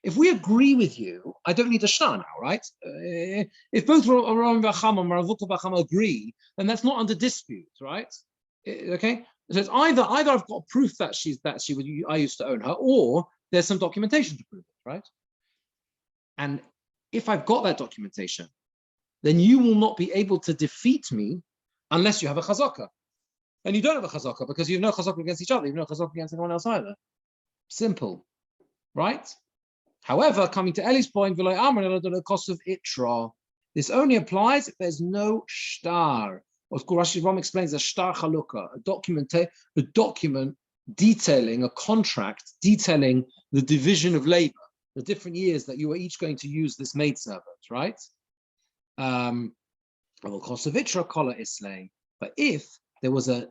If we agree with you, I don't need a shtar now, right? If both Ram Vacham and Maravuk Vacham agree, then that's not under dispute, right? Okay, so it's either I've got proof that I used to own her, or there's some documentation to prove it, right? And if I've got that documentation, then you will not be able to defeat me unless you have a chazaka. And you don't have a chazaka because you have no chazaka against each other, you have no chazaka against anyone else either. Simple, right? However, coming to Eli's point, the cost of itra, this only applies if there's no shtar. Of course, Rashi Ram explains a shtar chalukah, a document detailing, a contract detailing the division of labor, the different years that you are each going to use this maidservant, right? Cost of itra kola islay. But if there was a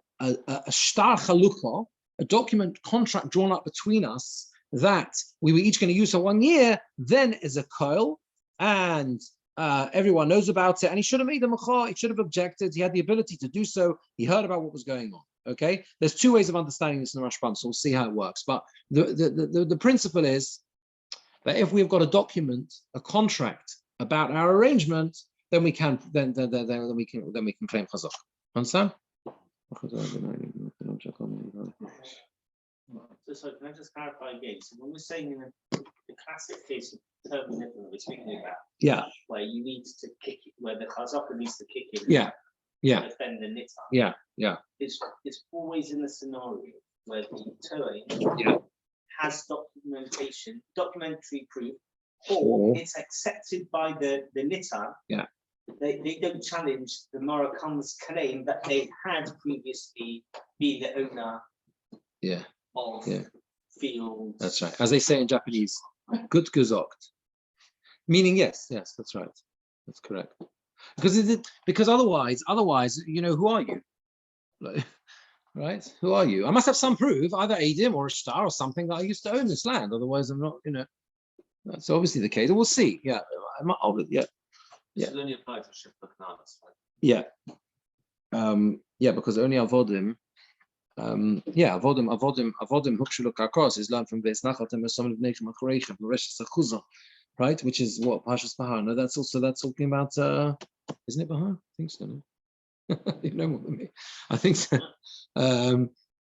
shtar chalukah, a document contract drawn up between us, that we were each going to use for 1 year, then is a koil, and everyone knows about it, and he should have made a machar, he should have objected, he had the ability to do so, he heard about what was going on, okay? There's two ways of understanding this in the Rashbam, so we'll see how it works, but the principle is that if we've got a document, a contract about our arrangement, then we can then we can claim chazak. Understand? So can I just clarify again? So when we're saying in the classic case of term that we're speaking about, yeah, where you need to kick it, where the chazaka needs to kick in, yeah, to defend the nitah, yeah, it's always in the scenario where the Torah has documentary proof, or it's accepted by the nitah. Yeah. They don't challenge the Moroccan's claim that they had previously been the owner of fields. That's right. As they say in Japanese, gut gesagt. Meaning yes, that's right. That's correct. Because otherwise, who are you? Right? Who are you? I must have some proof, either Adim or a star or something, that I used to own this land. Otherwise, I'm not, that's obviously the case. We'll see. Yeah. This only applies to Shifta Knanas, right? Yeah. Because only Avodim, Avodim Hukshuluk Akos is learned from Beis Nachatem as some of the nation Machorecha, Resh Sachuza, right? Which is what Pashas Bahar. No, that's talking about isn't it Bahar? I think so. No? You know more than me. I think so.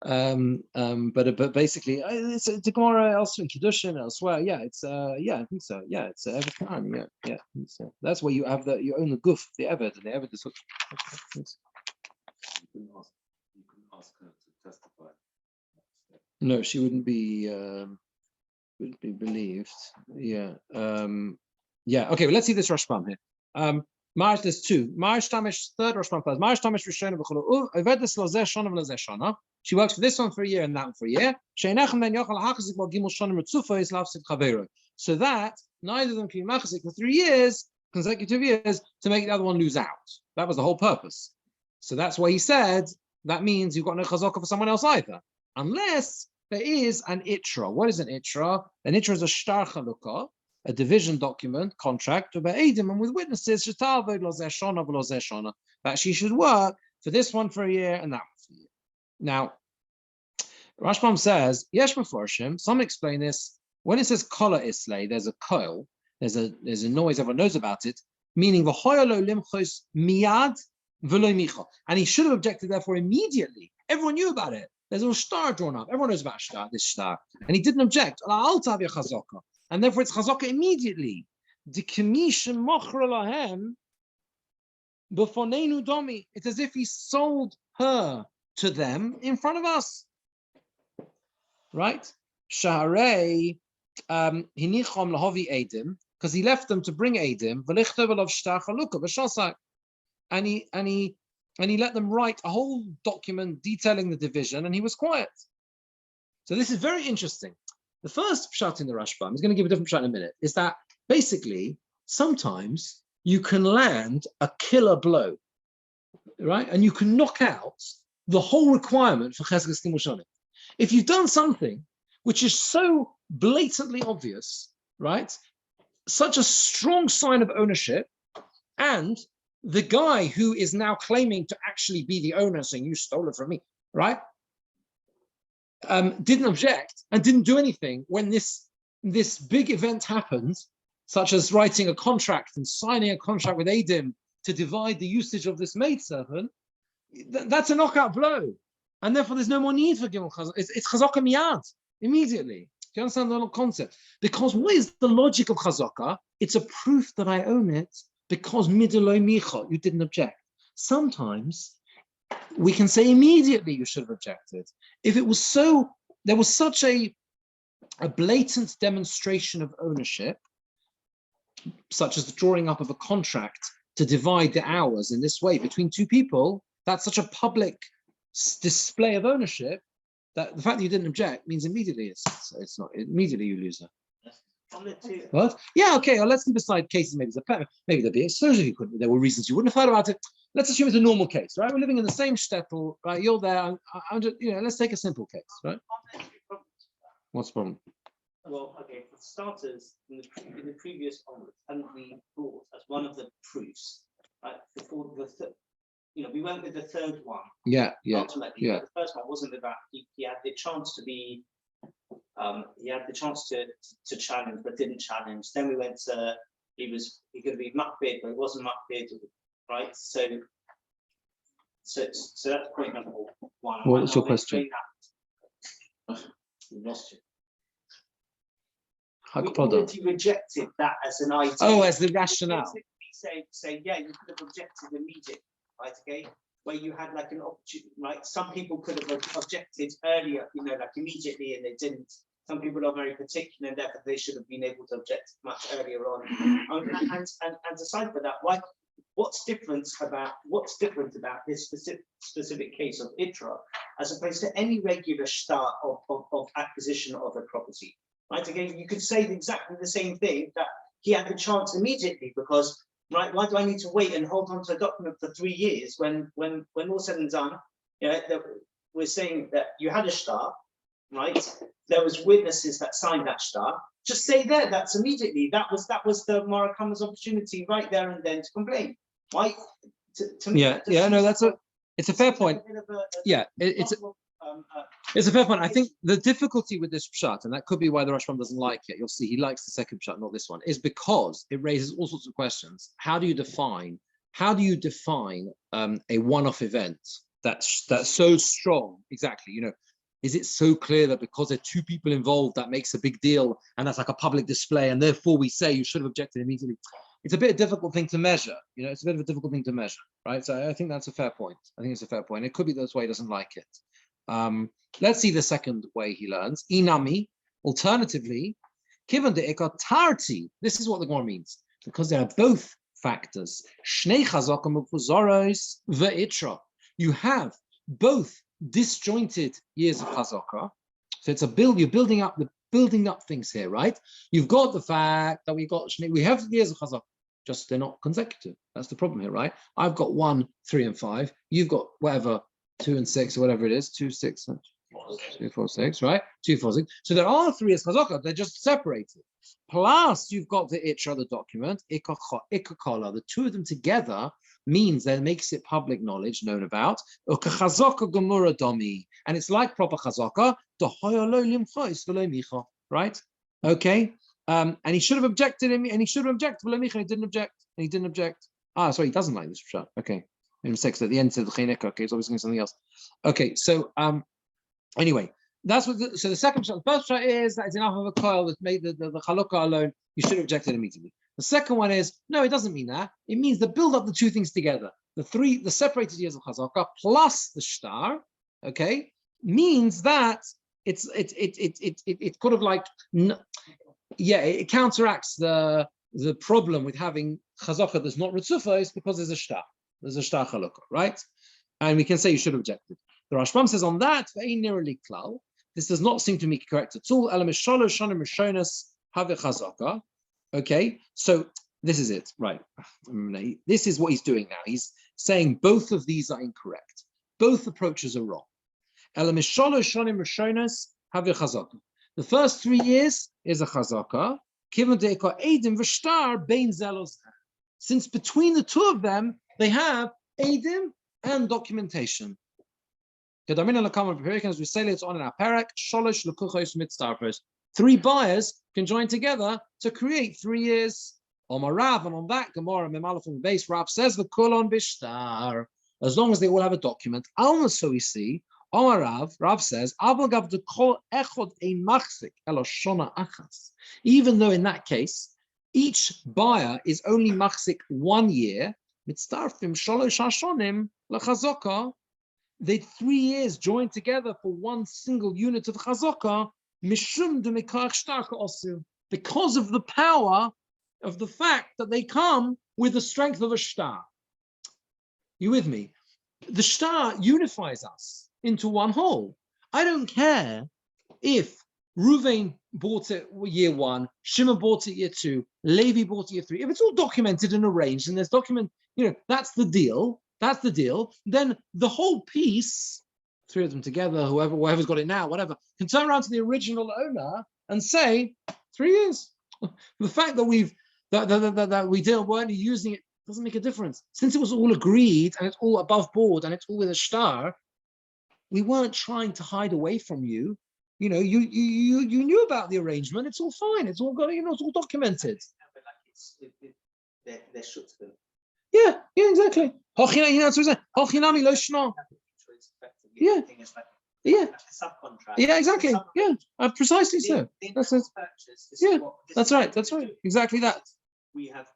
But basically, it's a Gemora elsewhere in Kiddushin elsewhere. Yeah, it's I think so. Yeah, it's every time. Yeah, I think so. That's where you have you own the guf, the Eved, and the Eved is. You can ask her to testify. No, she wouldn't be believed. Yeah. Okay, well, let's see this Rashbam here. Marish, there's two. Marish Tamish, third Rashbam first. Marish Tamish Rishona B'cholo. Ovedus Lozeh Shona V'Lozeh Shona. She works for this one for a year and that one for a year. Sheinechem ben Yochel Hachazik Bo Gimel Shona Mitzufa is Lavsid Chavero. So that neither of them can be machazik for 3 years, consecutive years, to make the other one lose out. That was the whole purpose. So that's why he said that means you've got no chazaka for someone else either, unless there is an itra. What is an itra? An itra is a shtar chalukah, a division document, contract, about Edim and with witnesses, that she should work for this one for a year and that one for a year. Now, Rashbam says, Yesh Meforshim, some explain this, when it says kola islay, there's a koil, there's a noise, everyone knows about it, meaning the hoyolo limchos miyad v'lo micha. And he should have objected therefore immediately. Everyone knew about it. There's a star drawn up. Everyone knows about this star. And he didn't object. And therefore it's chazaka immediately. It's as if he sold her to them in front of us. right? Shaharei hinichom lahovi edim, because he left them to bring edim. V'lichtov alav shtar chalukah v'shasai, and he let them write a whole document detailing the division, and he was quiet. So this is very interesting. The first pshat in the Rashbam, he's going to give a different pshat in a minute, is that basically sometimes you can land a killer blow, right? And you can knock out the whole requirement for Chesed Gimel Shanim. If you've done something which is so blatantly obvious, right? Such a strong sign of ownership, and the guy who is now claiming to actually be the owner, saying you stole it from me, right? Didn't object and didn't do anything when this big event happened, such as writing a contract and signing a contract with Adim to divide the usage of this maidservant. That's a knockout blow, and therefore there's no more need for Gimel Chazaka. It's Chazaka miyad immediately. Do you understand the concept? Because what is the logic of Chazaka? It's a proof that I own it because midoloi micha, you didn't object. Sometimes we can say immediately you should have objected. If it was so, there was such a blatant demonstration of ownership, such as the drawing up of a contract to divide the hours in this way between two people, that's such a public display of ownership that the fact that you didn't object means immediately it's not, immediately you lose it. What? Yeah, okay, well, let's leave aside cases, maybe there'd be exposure you couldn't, there were reasons you wouldn't have heard about it. Let's assume it's a normal case, right? We're living in the same shtetl, right? You're there, I'm just, let's take a simple case, right? What's the problem? Well, okay, for starters, in the previous onwards, hadn't we brought as one of the proofs, right? Before we went with the third one. Yeah. Ultimately, the first one wasn't about he had the chance to be, he had the chance to challenge but didn't challenge. Then we went to he could be makbid, but it wasn't makbid, right? So that's point number one. What was your question? We lost you. We rejected that as an idea. Oh, as the rationale. Say, yeah, you could have objected immediately, right? Okay, where you had like an opportunity, right? Some people could have objected earlier, like immediately, and they didn't. Some people are very particular, and therefore they should have been able to object much earlier on. And aside from that, what's different about this specific case of Itra, as opposed to any regular start of acquisition of a property? Right, again, you could say exactly the same thing, that he had the chance immediately, because, right, why do I need to wait and hold on to a document for 3 years when all said and done, we're saying that you had a shtar, right? There was witnesses that signed that shtar. Just say that's immediately. That was the Morikawa's opportunity right there and then to complain. Right? To me, it's a fair point. It's a fair point. I think the difficulty with this pshat, and that could be why the Rashbam doesn't like it, you'll see he likes the second pshat, not this one, is because it raises all sorts of questions. How do you define a one-off event that's so strong? Exactly, is it so clear that because there are two people involved that makes a big deal and that's like a public display, and therefore we say you should have objected immediately? It's a bit of a difficult thing to measure. It's a bit of a difficult thing to measure, right? So I think that's a fair point. I think it's a fair point. It could be that's why he doesn't like it. Let's see the second way he learns. Inami, alternatively, kivan de ekotarti. This is what the Gemora means, because there are both factors. Shnei chazaka mufuzoros ve'itra. You have both disjointed years of chazaka. So it's you're building up things here, right? You've got the fact that we have years of chazaka, just they're not consecutive. That's the problem here, right? I've got 1, 3, and 5. You've got whatever 2 and 6 or whatever it is, 2, 6, 2, 4, 6, right? 2, 4, 6. So there are 3 as chazaka, they're just separated. Plus, you've got the itra, the document, ikakola. The two of them together means that it makes it public knowledge, known about. Gemora domi, and it's like proper chazaka. Right? Okay. And he should have objected him, and he should have objected. And he didn't object. And he didn't object. Sorry, he doesn't like this shot. Okay. Mistakes at the end said the chinek. Okay, it's obviously something else. Okay, so anyway, that's what. So the second shot, the first shot is that it's enough of a coil that made the chalukah alone. You should have objected immediately. The second one is no, it doesn't mean that. It means to build up the two things together. The separated years of chazaka plus the shtar. Okay, means that it's kind of like, it counteracts the problem with having chazaka that's not ritzufos because there's a shtar chalukah, right? And we can say you should have objected. The Rashbam says on that, this does not seem to me correct at all. Okay, so this is it, right? This is what he's doing now. He's saying both of these are incorrect. Both approaches are wrong. The first 3 years is a chazaka. Since between the two of them, they have edim and documentation. As we say later on in our parak, 3 buyers can join together to create 3 years. Omar Rav, and on that Gemora Memala from the base, Rav says the kulon bishtar, as long as they all have a document. So we see Omar Rav says, even though in that case each buyer is only machzik 1 year, they 3 years joined together for one single unit of chazaka, because of the power of the fact that they come with the strength of a shtar. You with me? The shtar unifies us into one whole. I don't care if Ruvain bought it year 1, Shimon bought it year 2, Levi bought it year 3. If it's all documented and arranged, and there's document, that's the deal. That's the deal. Then the whole piece, 3 of them together, whoever's got it now, whatever, can turn around to the original owner and say 3 years. The fact that we weren't using it doesn't make a difference. Since it was all agreed and it's all above board and it's all with a shtar, we weren't trying to hide away from you. You knew about the arrangement. It's all fine. It's all got, it's all documented. They're shut to them. Yeah, exactly. Yeah. Yeah. Yeah, exactly. Yeah, precisely so. That's it. Yeah, that's right. That's right. Exactly that. We have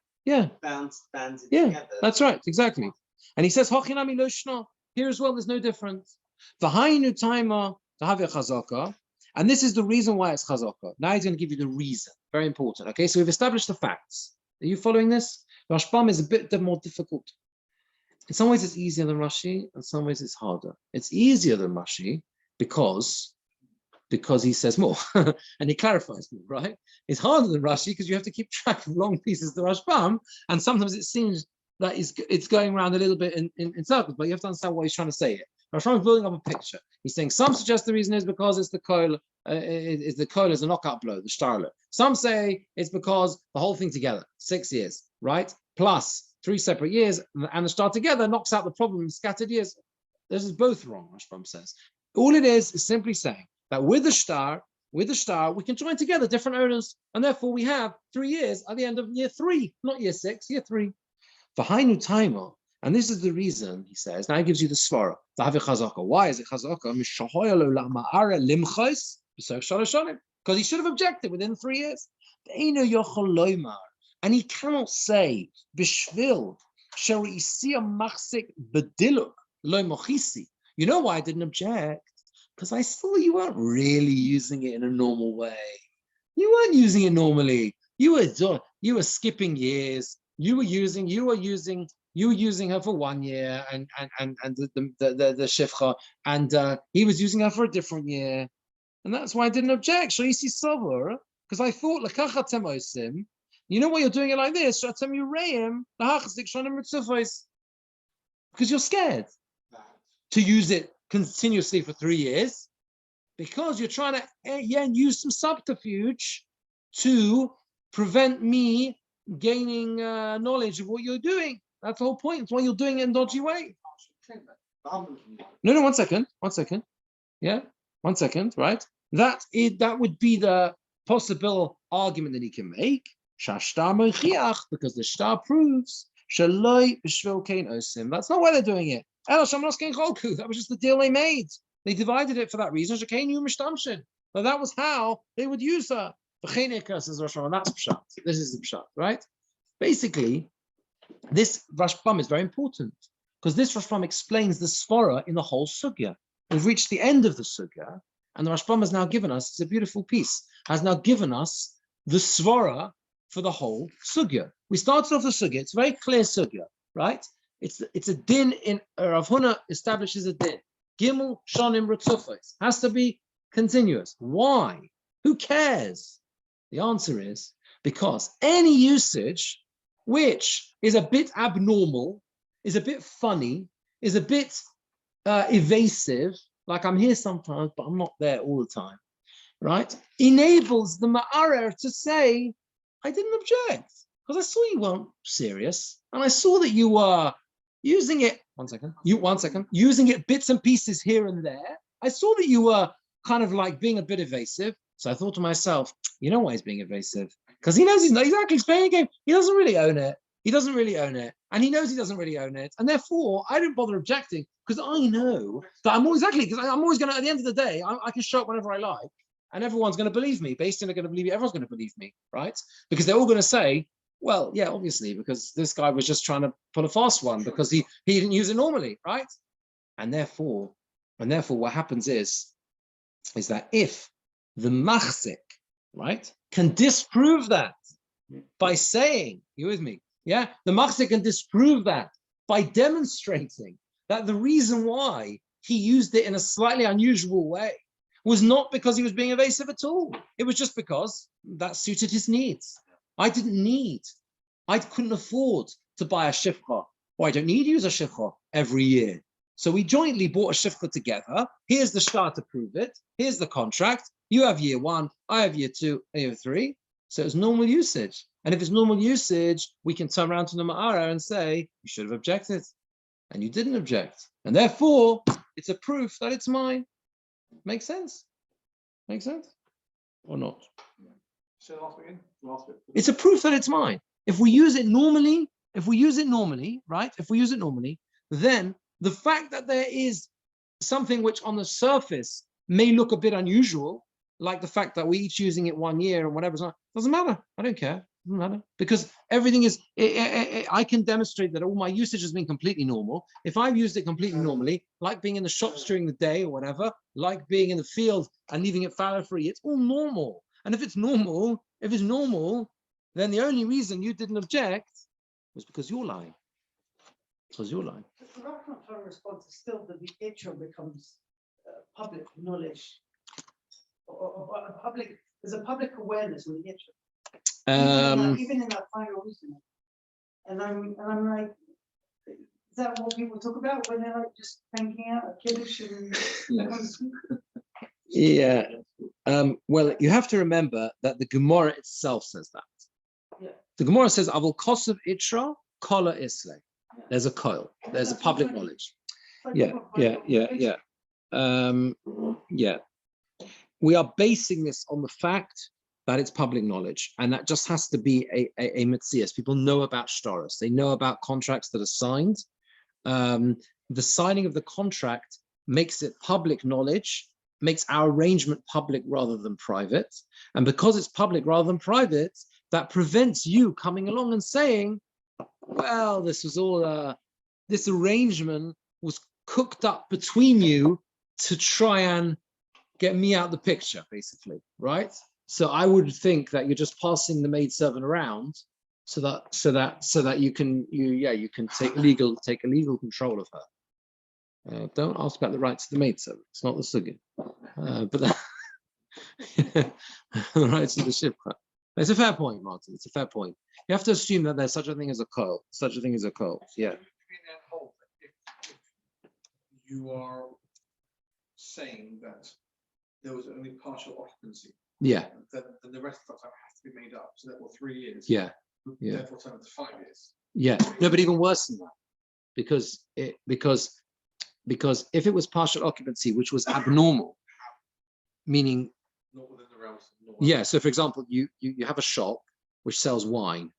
bands together. That's right. Exactly. And he says, here as well, there's no difference. And this is the reason why it's chazaka. Now he's going to give you the reason. Very important. Okay, so we've established the facts. Are you following this? Rashbam is a bit more difficult. In some ways, it's easier than Rashi. In some ways, it's harder. It's easier than Rashi because he says more and he clarifies more, right? It's harder than Rashi because you have to keep track of long pieces of the Rashbam, and sometimes it seems that it's going around a little bit in circles, but you have to understand what he's trying to say here. Rashbam is building up a picture. He's saying some suggest the reason is because it's the koil, is the koil is a knockout blow, the shtarler. Some say it's because the whole thing together, 6 years, right? Plus 3 separate years, and the shtar together knocks out the problem in scattered years. This is both wrong, Rashbam says. All it is simply saying that with the shtar, we can join together different owners, and therefore we have 3 years at the end of year 3, not year 6, year 3. For Hainu Taima, and this is the reason, he says, now he gives you the svara. Why is it chazaka? Because he should have objected within 3 years. And he cannot say, Bishvil, you know why I didn't object? Because I saw you weren't really using it in a normal way. You weren't using it normally. You were skipping years. You were using her for 1 year and the shifcha, and he was using her for a different year, and that's why I didn't object. So you see, because I thought you know why you're doing it like this? Because you're scared to use it continuously for 3 years, because you're trying to use some subterfuge to prevent me gaining knowledge of what you're doing. That's the whole point. It's why you're doing it in a dodgy way. No, 1 second. 1 second. Yeah, 1 second, right? That would be the possible argument that he can make. Because the shtar proves that's not why they're doing it. That was just the deal they made. They divided it for that reason. But that was how they would use her. And that's pshat. This is the pshat, right? Basically, this Rashbam is very important because this Rashbam explains the svara in the whole sugya. We've reached the end of the sugya, And the Rashbam has now given us, it's a beautiful piece, has now given us the svara for the whole sugya. We started off the sugya, it's a very clear sugya, right? It's a din in, Rav Huna establishes a din. Gimel shonim retzufos, has to be continuous. Why? Who cares? The answer is because any usage which is a bit abnormal, is a bit funny, is a bit evasive, like I'm here sometimes, but I'm not there all the time, right? Enables the ma'arer to say, I didn't object, because I saw you weren't serious, and I saw that you were using it, using it bits and pieces here and there. I saw that you were kind of like being a bit evasive, so I thought to myself, you know why he's being evasive? Because he knows he's not exactly playing a game. He doesn't really own it. He doesn't really own it. And he knows he doesn't really own it. And therefore, I didn't bother objecting because I know that I'm always going to, at the end of the day, I can show up whenever I like. And everyone's going to believe me. Based on are going to believe me. Everyone's going to believe me, right? Because they're all going to say, well, yeah, obviously, because this guy was just trying to pull a fast one because he didn't use it normally, right? And therefore, what happens is that if the machzik, right, can disprove that by saying, you with me? Yeah, the machzik can disprove that by demonstrating that the reason why he used it in a slightly unusual way was not because he was being evasive at all. It was just because that suited his needs. I couldn't afford to buy a shifcha. Or I don't need to use a shifcha every year. So we jointly bought a shifcha together. Here's the shtar to prove it. Here's the contract. You have year 1, I have year 2, I have 3. So it's normal usage. And if it's normal usage, we can turn around to the ma'ara and say, you should have objected. And you didn't object. And therefore, it's a proof that it's mine. Makes sense? Makes sense? Or not? So last bit. It's a proof that it's mine. If we use it normally, right? If we use it normally, then the fact that there is something which on the surface may look a bit unusual, like the fact that we're each using it 1 year and whatever, doesn't matter. I don't care. Doesn't matter. Because everything is, I can demonstrate that all my usage has been completely normal. If I've used it completely normally, like being in the shops during the day or whatever, like being in the field and leaving it fallow free, it's all normal. And if it's normal, then the only reason you didn't object was because you're lying. Because you're lying. The Rahman response is still that the issue becomes public knowledge, or there's a public awareness with the issue. Even in that final reason. And I'm like, is that what people talk about when they're like just thanking out a kiddush and yeah. Well, you have to remember that the Gemora itself says that. Yeah. The Gemora says, "Avol kosav itra kola isle." There's a koil. There's a public knowledge. Yeah. We are basing this on the fact that it's public knowledge, and that just has to be a metzias. People know about shtaros. They know about contracts that are signed. The signing of the contract makes it public knowledge, makes our arrangement public rather than private. And because it's public rather than private, that prevents you coming along and saying, well, this was all, this arrangement was cooked up between you to try and get me out the picture, basically, right? So I would think that you're just passing the maidservant around so that you can take legal control of her. Don't ask about the rights of the maidservant. It's not the sugya, but the rights of the shipra. It's a fair point, Martin. It's a fair point. You have to assume that there's such a thing as a koil. Such a thing as a koil. Yeah. If you are saying that there was only partial occupancy. Yeah. Then the rest of the time has to be made up. So that was 3 years. Yeah. Therefore, turn it to 5 years. Yeah. No, but even worse than that, because if it was partial occupancy, which was abnormal, meaning. Not within the realms. Yeah. So, for example, you have a shop which sells wine,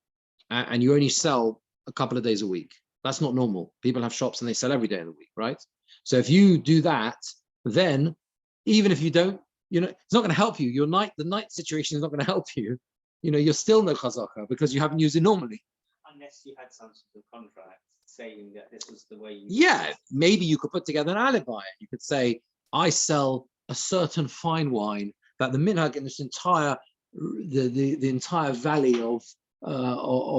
and you only sell a couple of days a week. That's not normal. People have shops and they sell every day of the week, right? So if you do that, then even if you don't, it's not going to help you. The night situation is not going to help you. You're still no chazaka because you haven't used it normally. Unless you had some sort of contract saying that this was the way you. Yeah, maybe you could put together an alibi. You could say, I sell a certain fine wine that the minhag in this entire the entire valley of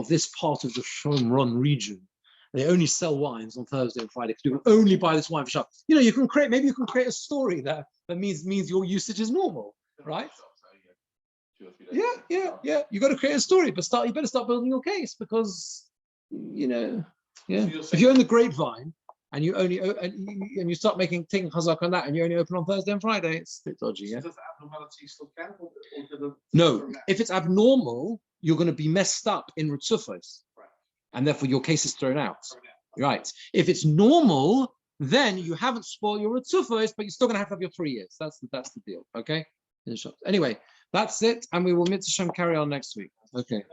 this part of the Shomron region, they only sell wines on Thursday and Friday. You can only buy this wine for shop. You know, you can create a story that means your usage is normal, right? Yeah. You got to create a story, but you better start building your case, because if you own the grapevine and you only and you start taking chazak on that, and you only open on Thursday and Friday, it's a bit dodgy. Yeah. Does the abnormality still count? No, if it's abnormal, you're going to be messed up in Ritzufos, and therefore your case is thrown out. Right. If it's normal, then you haven't spoiled your Ritzufos, but you're still going to have your 3 years. That's the deal. Okay. Anyway, that's it, and we will mitzvah carry on next week. Okay.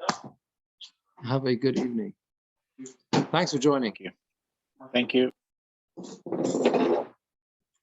Have a good evening. Thanks for joining. Thank you.